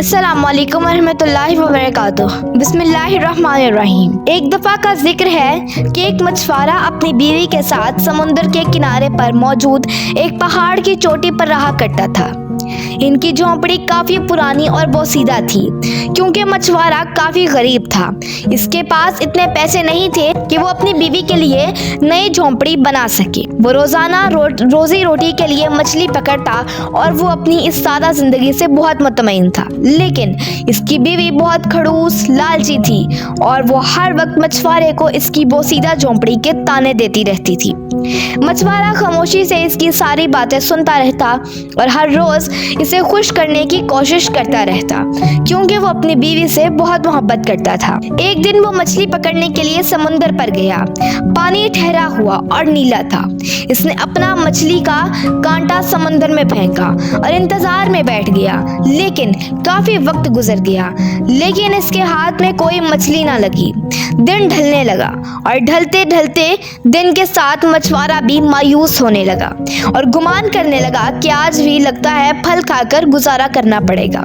अस्सलाम वालेकुम रहमतुल्लाहि व बरकातुह। बिस्मिल्लाहिर्रहमानिर्रहीम। एक दफ़ा का जिक्र है कि एक मछुआरा अपनी बीवी के साथ समुद्र के किनारे पर मौजूद एक पहाड़ की चोटी पर रहा करता था। इनकी झोंपड़ी काफ़ी पुरानी और बोसीदा थी क्योंकि मछुआरा काफ़ी गरीब था। इसके पास इतने पैसे नहीं थे कि वो अपनी बीवी के लिए नई झोंपड़ी बना सके। वो रोज़ाना रोज़ी रोटी के लिए मछली पकड़ता और वो अपनी इस सादा ज़िंदगी से बहुत मुतमईन था। लेकिन इसकी बीवी बहुत खड़ूस लालची थी और वो हर वक्त मछुआरे को इसकी बोसीदा झोंपड़ी के ताने देती रहती थी। मछुआरा खामोशी से इसकी सारी बातें सुनता रहता और हर रोज़ इसे खुश करने की कोशिश करता रहता क्योंकि वो अपनी बीवी से बहुत मोहब्बत करता था। एक दिन वो मछली पकड़ने के लिए समुंदर पर गया। पानी ठहरा हुआ और नीला था। इसने अपना मछली का कांटा समुंदर में फेंका और इंतजार में बैठ गया। लेकिन काफी वक्त गुजर गया लेकिन इसके हाथ में कोई मछली ना लगी। दिन ढलने लगा और ढलते ढलते दिन के साथ मछुआरा भी मायूस होने लगा और गुमान करने लगा कि आज भी लगता है फल खाकर गुजारा करना पड़ेगा।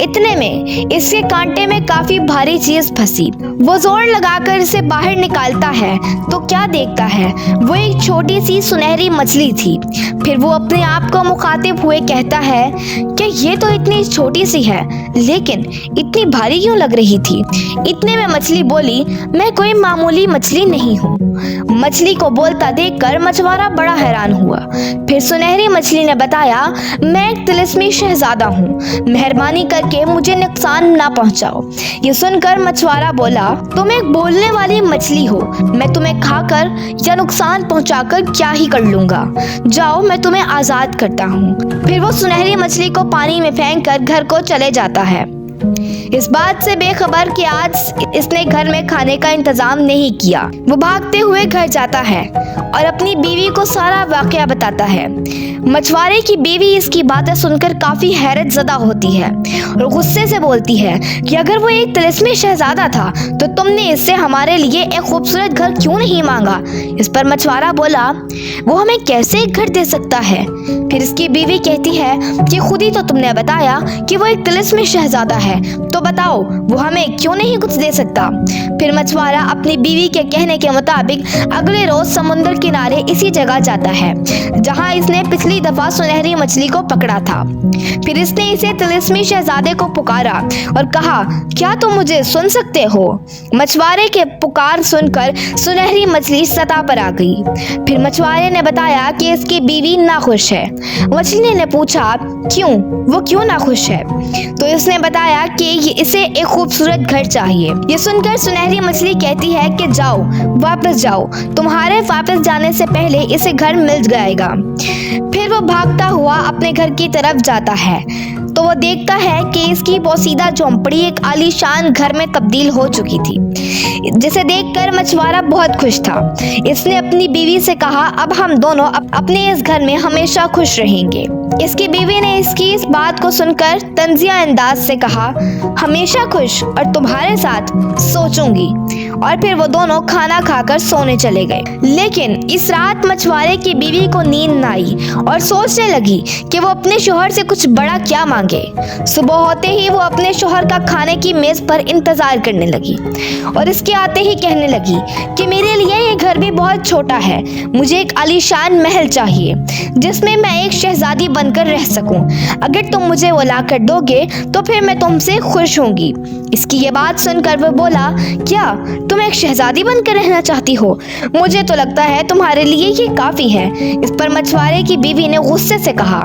इतने में इसके कांटे में काफी भारी चीज फंसी। वो जोर लगाकर इसे बाहर निकालता है तो क्या देखता है, वो एक छोटी सी सुनहरी मछली थी। फिर वो अपने आप को मुखातिब हुए कहता है कि ये तो इतनी छोटी सी है लेकिन इतनी भारी क्यों लग रही थी। इतने में मछली बोली, मैं कोई मामूली मछली नहीं हूँ। मछली को बोलता देखकर मछुआरा बड़ा हैरान हुआ। फिर सुनहरी मछली ने बताया, मैं एक तिलिस्मी शहजादा हूँ, मेहरबानी करके मुझे नुकसान ना पहुँचाओ। ये सुनकर मछुआरा बोला, तुम एक बोलने वाली मछली हो, मैं तुम्हें खाकर या नुकसान पहुँचाकर क्या ही कर लूँगा। जाओ, मैं तुम्हें आज़ाद करता हूँ। फिर वो सुनहरी मछली को पानी में फेंक कर घर को चले जाता है, इस बात से बेखबर कि आज इसने घर में खाने का इंतजाम नहीं किया। वो भागते हुए घर जाता है और अपनी बीवी को सारा वाकया बताता है। मछुआरे की बीवी इसकी बातें सुनकर काफी हैरत ज़दा होती है और गुस्से से बोलती है कि अगर वो एक तिलिस्मी शहजादा था तो तुमने इससे हमारे लिए एक खूबसूरत घर क्यों नहीं मांगा। इस पर मछुआरा बोला, वो हमें कैसे एक घर दे सकता है। फिर इसकी बीवी कहती है कि खुद ही तो तुमने बताया कि वो एक तिलिस्मी शहजादा है, तो बताओ वो हमें क्यों नहीं कुछ दे सकता। फिर मछुआरा अपनी बीवी के कहने के मुताबिक अगले रोज समुद्र किनारे इसी जगह जाता है जहां इसने पिछली दफा सुनहरी मछली को पकड़ा था। फिर इसने इसे तिलिस्मी शहजादे को पुकारा और कहा, क्या तुम मुझे सुन सकते हो। मछुआरे के पुकार सुनकर सुनहरी मछली सतह पर आ गई। फिर मछुआरे ने बताया कि इसकी बीवी नाखुश है। मछली ने पूछा, क्यों, वो क्यों नाखुश है। तो इसने बताया कि इसे एक खूबसूरत घर चाहिए। ये सुनकर सुनहरी मछली कहती है कि जाओ, वापस जाओ, तुम्हारे वापस जाने से पहले इसे घर मिल जाएगा। फिर वो भागता हुआ अपने घर की तरफ जाता है तो वो देखता है कि इसकी बोसीदा झोंपड़ी एक आलीशान घर में तब्दील हो चुकी थी, जिसे देखकर मछुआरा बहुत खुश था। इसने अपनी बीवी से कहा, अब हम दोनों अपने इस घर में हमेशा खुश रहेंगे। इसकी बीवी ने इसकी इस बात को सुनकर तंजिया अंदाज से कहा, हमेशा खुश और तुम्हारे साथ सोचूंगी। और फिर वो दोनों खाना खाकर सोने चले गए। लेकिन इस रात मछुआरे की बीवी को नींद न आई और सोचने लगी कि वो अपने शोहर से कुछ बड़ा क्या मांगे। सुबह होते ही वो अपने शोहर का खाने की मेज पर इंतजार करने लगी और इसके आते ही कहने लगी कि मेरे लिए ये घर भी बहुत छोटा है, मुझे एक आलीशान महल चाहिए जिसमें मैं एक शहजादी बनकर रह सकूं। अगर तुम मुझे वो ला कर दोगे तो फिर मैं तुमसे खुश होंगी। इसकी ये बात सुनकर वो बोला, क्या तुम एक शहजादी बनकर रहना चाहती हो, मुझे तो लगता है तुम्हारे लिए ये काफी है। इस पर मछुआरे की बीवी ने गुस्से से कहा,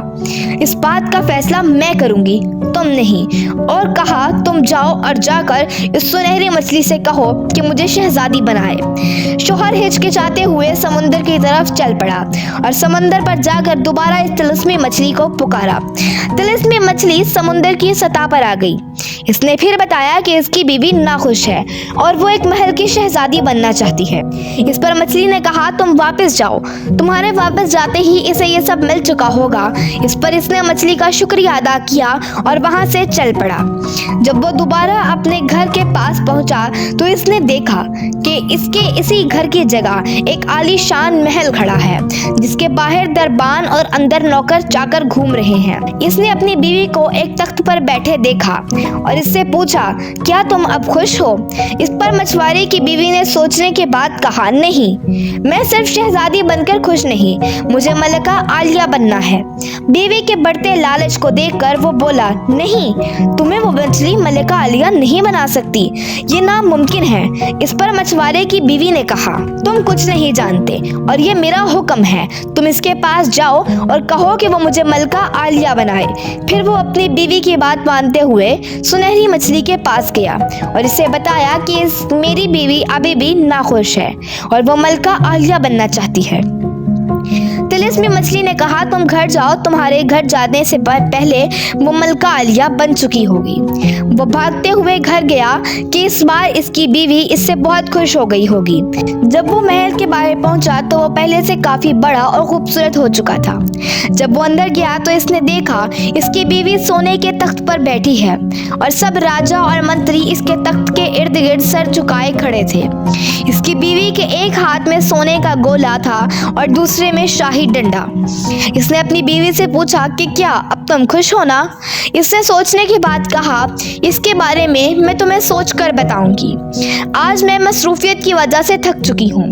इस बात का फैसला मैं करूंगी, तुम नहीं। और कहा, तुम जाओ और जाकर इस सुनहरी मछली से कहो कि मुझे शहजादी बनाए। शोहर हिचकिचाते हुए समुद्र की तरफ चल पड़ा और समुद्र पर जाकर दोबारा इस तिलिस्मी मछली को पुकारा। तिलिस्मी मछली समुद्र की सतह पर आ गई। इसने फिर बताया कि इसकी बीवी नाखुश है और वो एक महल की शहजादी बनना चाहती है। इस पर मछली ने कहा, तुम वापस जाओ, तुम्हारे वापस जाते ही इसे ये सब मिल चुका होगा। इस पर इसने मछली का शुक्रिया अदा किया और वहां से चल पड़ा। जब वो दोबारा अपने घर के पास पहुंचा तो इसने देखा कि इसके इसी घर की जगह एक आलीशान महल खड़ा है, जिसके बाहर दरबान और अंदर नौकर चाकर घूम रहे हैं। इसने अपनी बीवी को एक तख्त पर बैठे देखा और इससे पूछा, क्या तुम अब खुश हो? इस पर मछुआरे की बीवी ने सोचने के बाद कहा, नहीं, मैं सिर्फ शहजादी बनकर खुश नहीं, मुझे मलका आलिया बनना है। बीवी के बढ़ते लालच को देखकर वो बोला, नहीं, तुम्हें वो मछली मलका आलिया नहीं बना सकती, ये नामुमकिन है। इस पर मछुआरे की बीवी ने कहा, तुम कुछ नहीं जानते और ये मेरा हुक्म है, तुम इसके पास जाओ और कहो कि वो मुझे मलका आलिया बनाए। फिर वो अपनी बीवी की बात मानते हुए सुनहरी मछली के पास गया और इसे बताया कि मेरी बीवी अभी भी नाखुश है और वो मलका आलिया बनना चाहती है। तिलिस्मी मछली ने कहा, तुम घर जाओ, तुम्हारे घर जाने से पहले वो मलका आलिया बन चुकी होगी। वो भागते हुए घर गया कि इस बार इसकी बीवी इससे बहुत खुश हो गई होगी। जब वो महल के बाहर पहुंचा तो वो पहले से काफी बड़ा और खूबसूरत हो चुका था। जब वो अंदर गया तो इसने देखा इसकी बीवी सोने के तख्त पर बैठी है और सब राजा और मंत्री इसके तख्त के इर्द गिर्द सर झुकाए खड़े थे। इसकी बीवी के एक हाथ में सोने का गोला था और दूसरे में शाही डंडा। इसने अपनी बीवी से पूछा कि क्या अब तुम खुश हो ना? इसने सोचने के बाद कहा, इसके बारे में मैं तुम्हें सोच कर बताऊंगी। आज मैं मसरूफियत की वजह से थक चुकी हूँ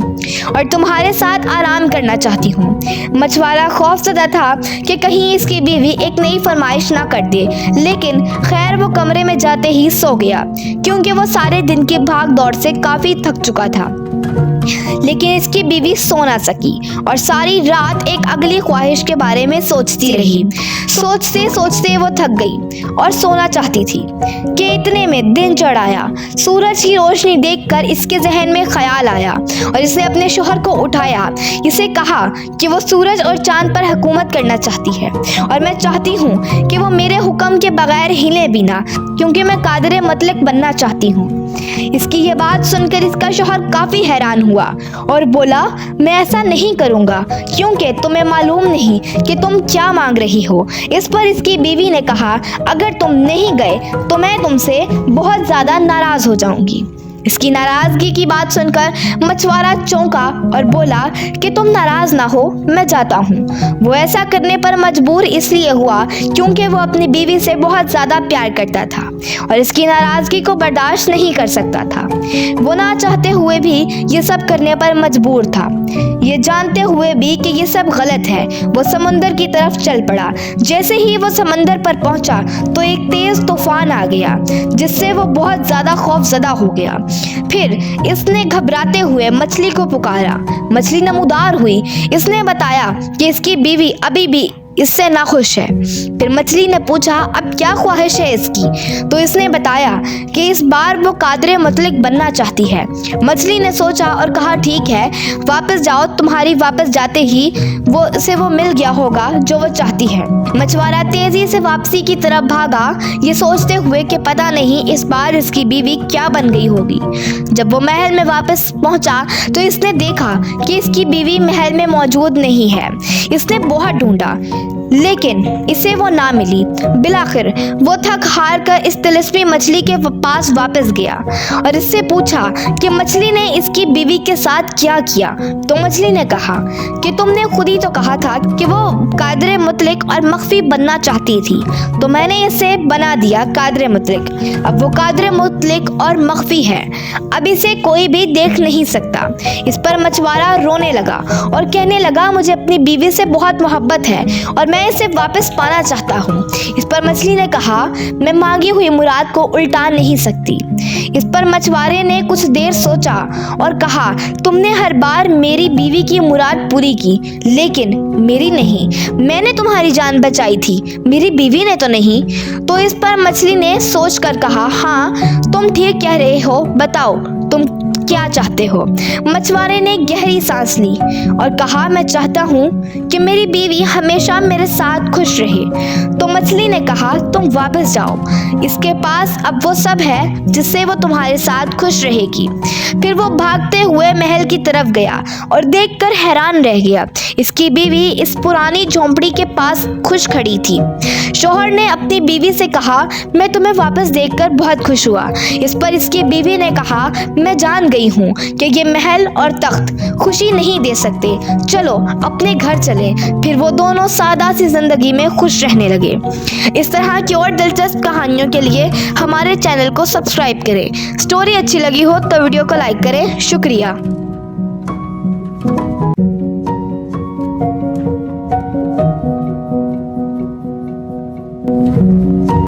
और तुम्हारे साथ आराम करना चाहती हूँ। मछुआरा खौफजदा था कि कहीं इसकी बीवी एक नई फरमाइश ना कर दे, लेकिन खैर वो कमरे में जाते ही सो गया, क्योंकि वो सारे दिन की भाग दौड़ से काफी थक चुका था। लेकिन इसकी बीवी सो ना सकी और सारी रात एक अगली ख्वाहिश के बारे में सोचती रही। सोचते सोचते वो थक गई और सोना चाहती थी कि इतने में दिन चढ़ आया। सूरज की रोशनी देखकर इसके जहन में ख्याल आया और इसने अपने शोहर को उठाया। इसे कहा कि वो सूरज और चांद पर हुकूमत करना चाहती है और मैं चाहती हूँ कि वो मेरे हुक्म के बगैर हिले भी ना, क्योंकि मैं कादिर मतलब बनना चाहती हूँ। इसकी ये बात सुनकर इसका शौहर काफी हैरान हुआ और बोला, मैं ऐसा नहीं करूंगा, क्योंकि तुम्हें मालूम नहीं कि तुम क्या मांग रही हो। इस पर इसकी बीवी ने कहा, अगर तुम नहीं गए तो मैं तुमसे बहुत ज्यादा नाराज हो जाऊंगी। इसकी नाराजगी की बात सुनकर मछुआरा चौंका और बोला कि तुम नाराज ना हो, मैं जाता हूँ। वो ऐसा करने पर मजबूर इसलिए हुआ क्योंकि वो अपनी बीवी से बहुत ज़्यादा प्यार करता था और इसकी नाराज़गी को बर्दाश्त नहीं कर सकता था। वो ना चाहते हुए भी ये सब करने पर मजबूर था। ये जानते हुए भी कि ये सब गलत है, वो समुंदर की तरफ चल पड़ा। जैसे ही वो समंदर पर पहुंचा तो एक तेज तूफान आ गया, जिससे वो बहुत ज़्यादा खौफजदा हो गया। फिर इसने घबराते हुए मछली को पुकारा। मछली नमूदार हुई। इसने बताया कि इसकी बीवी अभी भी इससे नाखुश है। फिर मछली ने पूछा, अब क्या ख्वाहिश है इसकी? तो इसने बताया कि इस बार वो कादिर मुतलक बनना चाहती है। मछली ने सोचा और कहा, ठीक है, वापस जाओ, तुम्हारी वापस जाते ही वो मिल गया होगा जो वो चाहती है। मछुआरा तेजी से वापसी की तरफ भागा, ये सोचते हुए कि पता नहीं इस बार इसकी बीवी क्या बन गई होगी। जब वो महल में वापस पहुंचा तो इसने देखा कि इसकी बीवी महल में मौजूद नहीं है। इसने बहुत ढूंढा लेकिन इसे वो ना मिली। बिलाखिर वो थक हार कर इस तिलिस्मी मछली के पास वापस गया और इससे पूछा कि मछली ने इसकी बीवी के साथ क्या किया। तो मछली ने कहा कि तुमने खुद ही तो कहा था कि वो कादिर मुतलक और मख्फी बनना चाहती थी, तो मैंने इसे बना दिया कादिर मुतलक। अब वो कादिर मुतलक और मख्फी है, अब इसे कोई भी देख नहीं सकता। इस पर मछुआरा रोने लगा और कहने लगा, मुझे अपनी बीवी से बहुत मोहब्बत है और मैं इसे वापस पाना चाहता हूँ। इस पर मछली ने कहा, मैं मांगी हुई मुराद को उल्टा नहीं सकती। इस पर मछुआरे ने कुछ देर सोचा और कहा, तुमने हर बार मेरी बीवी की मुराद पूरी की, लेकिन मेरी नहीं। मैंने तुम्हारी जान बचाई थी, मेरी बीवी ने तो नहीं। तो इस पर मछली ने सोच कर कहा, हाँ तुम ठीक कह रहे हो, बताओ तुम کیا چاہتے ہو؟ مچھوارے نے گہری سانس لی اور کہا میں چاہتا ہوں کہ میری بیوی ہمیشہ میرے ساتھ خوش رہے۔ تو مچھلی نے کہا تم واپس جاؤ، اس کے پاس اب وہ سب ہے جس سے وہ تمہارے ساتھ خوش رہے گی۔ پھر وہ بھاگتے ہوئے محل کی طرف گیا اور دیکھ کر حیران رہ گیا۔ اس کی بیوی اس پرانی جھونپڑی کے پاس خوش کھڑی تھی۔ شوہر نے اپنی بیوی سے کہا میں تمہیں واپس دیکھ کر بہت خوش ہوا۔ اس پر اس کی بیوی نے کہا میں جان گئی ہوں کہ یہ محل اور تخت خوشی نہیں دے سکتے، چلو اپنے گھر چلیں۔ پھر وہ دونوں سادہ سی زندگی میں خوش رہنے لگے۔ اس طرح کی اور دلچسپ کہانیوں کے لیے ہمارے چینل کو سبسکرائب کریں۔ سٹوری اچھی لگی ہو تو ویڈیو کو لائک کریں۔ شکریہ۔